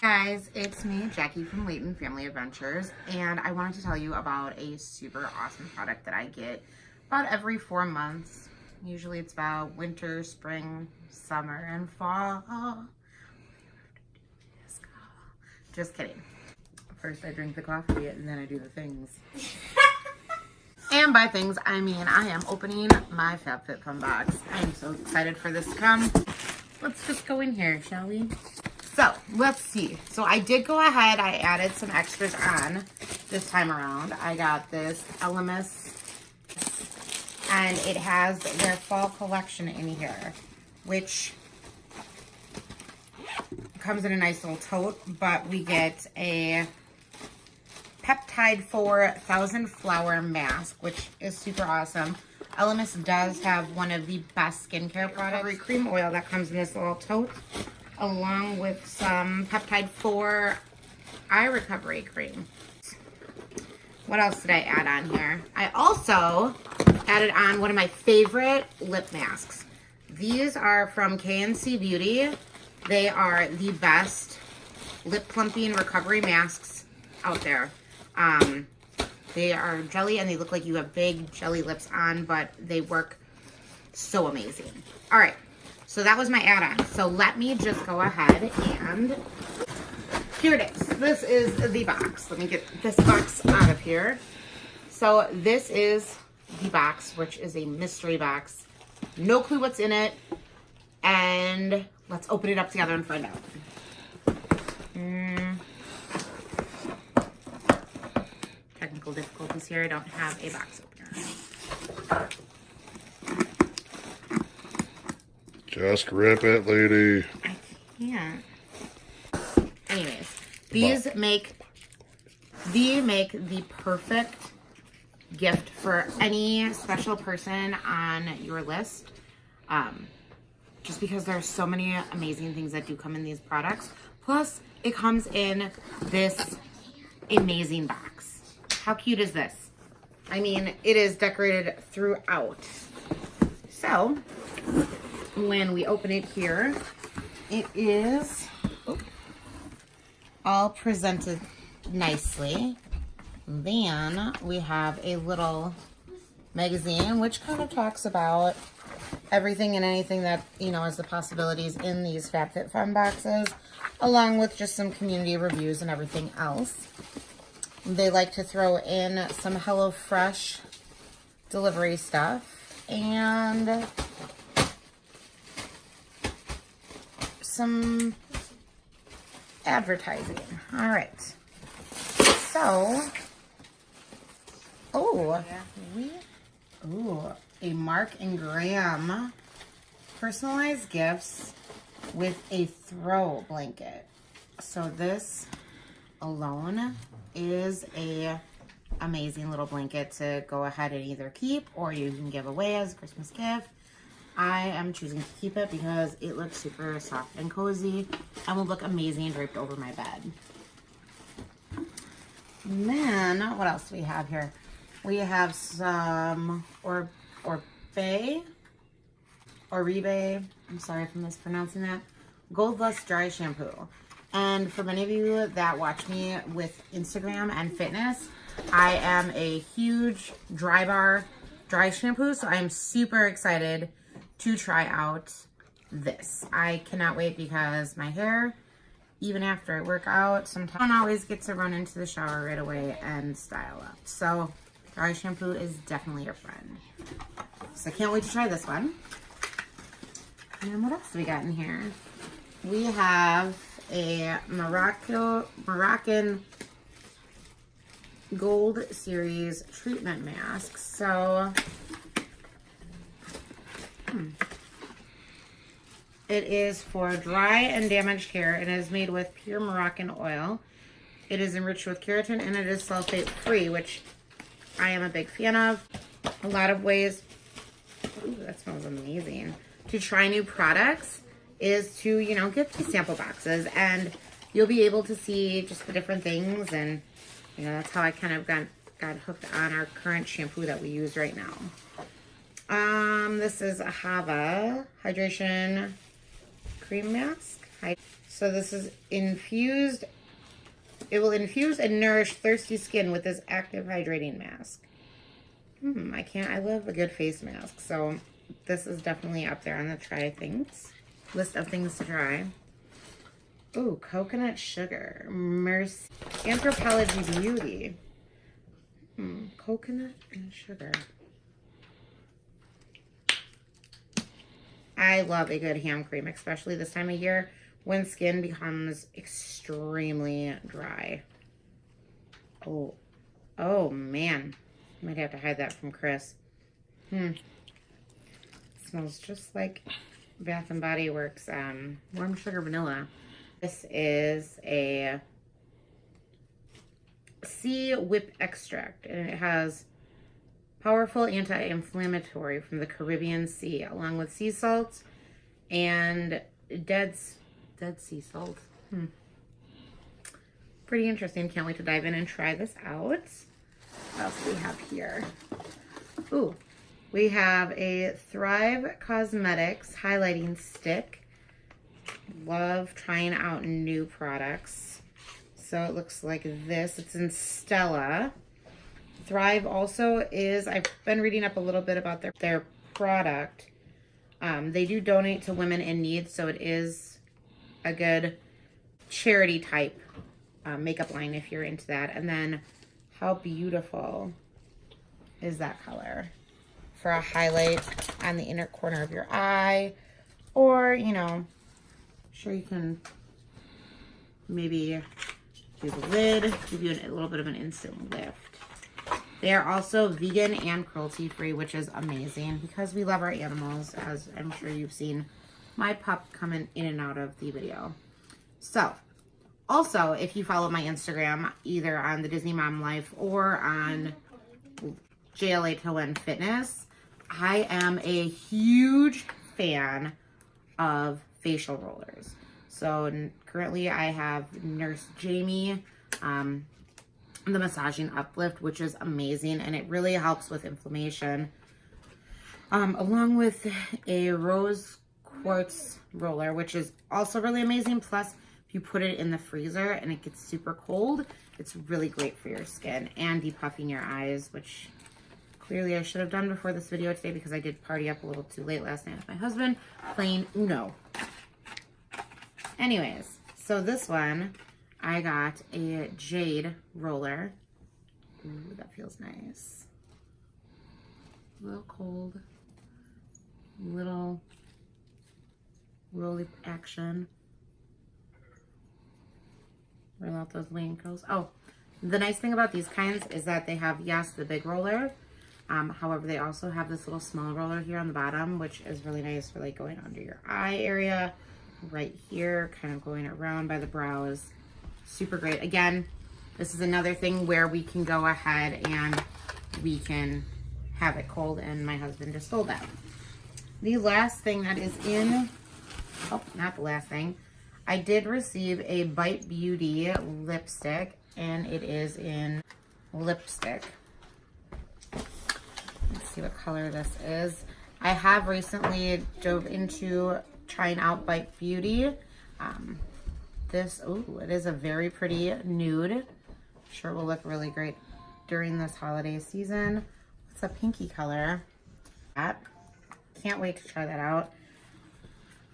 Guys, it's me, Jackie from Layton Family Adventures, and I wanted to tell you about a super awesome product that I get about every 4 months. Usually it's about winter, spring, summer, and fall. Just kidding. First I drink the coffee and then I do the things. And by things, I mean I am opening my Fab Fit Fun box. I am so excited for this to come. Let's just go in here, shall we? So, let's see. So I did go ahead, I added some extras on this time around. I got this Elemis, and it has their fall collection in here, which comes in a nice little tote, but we get a Peptide 4000 flower mask, which is super awesome. Elemis does have one of the best skincare products. Cream oil that comes in this little tote, along with some Peptide 4 eye recovery cream. What else did I add on here? I also added on one of my favorite lip masks. These are from K&C Beauty. They are the best lip plumping recovery masks out there. They are jelly and they look like you have big jelly lips on, but they work so amazing. All right, so that was my add-on. So let me just go ahead and here it is. This is the box. Let me get this box out of here. So this is the box, which is a mystery box. No clue what's in it. And let's open it up together and find out. Technical difficulties here. I don't have a box opener. Just rip it, lady. I can't. Anyways, these make the perfect gift for any special person on your list. Just because there's so many amazing things that do come in these products. Plus, it comes in this amazing box. How cute is this? I mean, it is decorated throughout. So, when we open it here, it is all presented nicely. Then we have a little magazine, which kind of talks about everything and anything that, you know, is the possibilities in these Fab Fit Fun boxes, along with just some community reviews and everything else. They like to throw in some HelloFresh delivery stuff and some advertising. All right. So, a Mark and Graham personalized gifts with a throw blanket. So this alone is a amazing little blanket to go ahead and either keep or you can give away as a Christmas gift. I am choosing to keep it because it looks super soft and cozy and will look amazing draped over my bed. And then, what else do we have here? We have some Oribe, I'm sorry if I'm mispronouncing that, Gold Lust Dry Shampoo. And for many of you that watch me with Instagram and fitness, I am a huge dry bar dry shampoo, so I am super excited to try out this. I cannot wait because my hair, even after I work out, sometimes I don't always get to run into the shower right away and style up. So dry shampoo is definitely your friend. So I can't wait to try this one. And then what else do we got in here? We have a Moroccan Gold Series treatment mask. So it is for dry and damaged hair and is made with pure Moroccan oil. It is enriched with keratin and it is sulfate free, which I am a big fan of. A lot of ways, ooh, that smells amazing, to try new products is to, you know, get these sample boxes and you'll be able to see just the different things. And, you know, that's how I kind of got hooked on our current shampoo that we use right now. This is a Hobble Hydration cream mask. So this is infused. It will infuse and nourish thirsty skin with this active hydrating mask. I love a good face mask. So this is definitely up there on the try things. List of things to try. Ooh, coconut sugar. Mercy. Anthropology Beauty. Coconut and sugar. I love a good hand cream, especially this time of year when skin becomes extremely dry. Oh man. Might have to hide that from Chris. Smells just like Bath & Body Works Warm Sugar Vanilla. This is a sea whip extract, and it has powerful anti-inflammatory from the Caribbean Sea, along with sea salt and dead sea salt. Pretty interesting. Can't wait to dive in and try this out. What else do we have here? Ooh, we have a Thrive Cosmetics highlighting stick. Love trying out new products. So it looks like this. It's in Stella. Thrive also is, I've been reading up a little bit about their product. They do donate to women in need, so it is a good charity type makeup line if you're into that. And then how beautiful is that color for a highlight on the inner corner of your eye, or, you know, sure you can maybe do the lid, give you a little bit of an instant lift. They are also vegan and cruelty free, which is amazing because we love our animals, as I'm sure you've seen my pup coming in and out of the video. So also, if you follow my Instagram, either on the Disney Mom Life or on JLA to Win Fitness, I am a huge fan of facial rollers. So currently I have Nurse Jamie, the massaging uplift, which is amazing, and it really helps with inflammation, along with a rose quartz roller, which is also really amazing. Plus, if you put it in the freezer and it gets super cold, it's really great for your skin and depuffing your eyes, which clearly I should have done before this video today because I did party up a little too late last night with my husband playing Uno. Anyways, so this one, I got a Jade Roller. Ooh, that feels nice. A little cold. Little roly action. Roll out those wrinkles. Oh, the nice thing about these kinds is that they have, yes, the big roller. However, they also have this little small roller here on the bottom, which is really nice for like going under your eye area. Right here, kind of going around by the brows. Super great. Again, this is another thing where we can go ahead and we can have it cold, and my husband just stole that. The last thing that is in, oh, not the last thing. I did receive a Bite Beauty lipstick, and it is in lipstick. Let's see what color this is. I have recently dove into trying out Bite Beauty. It is a very pretty nude. Sure will look really great during this holiday season. It's a pinky color. Can't wait to try that out.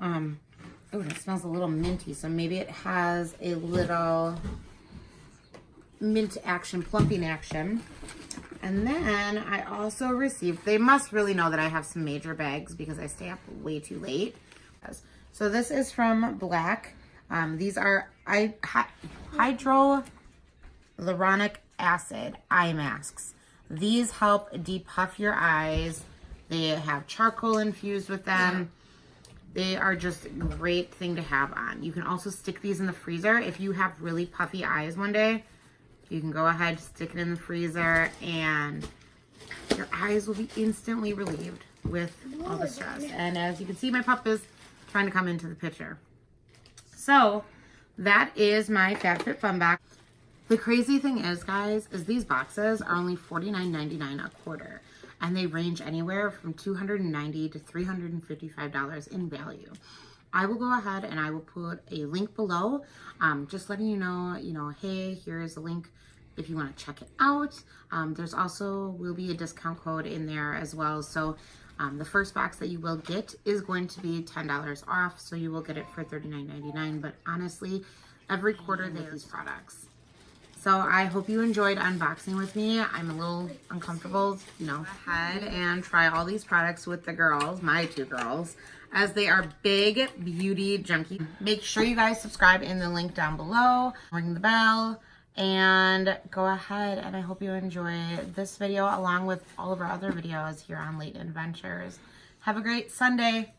Oh, it smells a little minty, so maybe it has a little mint action, plumping action. And then I also received, they must really know that I have some major bags because I stay up way too late. So this is from Black. These are hyaluronic acid eye masks. These help depuff your eyes. They have charcoal infused with them. They are just a great thing to have on. You can also stick these in the freezer. If you have really puffy eyes one day, you can go ahead, stick it in the freezer, and your eyes will be instantly relieved with all the stress. And as you can see, my pup is trying to come into the picture. So that is my Fab Fit Fun box. The crazy thing is, guys, is these boxes are only $49.99 a quarter. And they range anywhere from $290 to $355 in value. I will go ahead and I will put a link below, just letting you know, hey, here's a link if you want to check it out. There's also will be a discount code in there as well. So the first box that you will get is going to be $10 off. So you will get it for $39.99. But honestly, every quarter they have these products. So I hope you enjoyed unboxing with me. I'm a little uncomfortable, ahead and try all these products with the girls, my two girls, as they are big beauty junkies. Make sure you guys subscribe in the link down below, ring the bell, and go ahead, and I hope you enjoy this video along with all of our other videos here on Late Adventures. Have a great Sunday.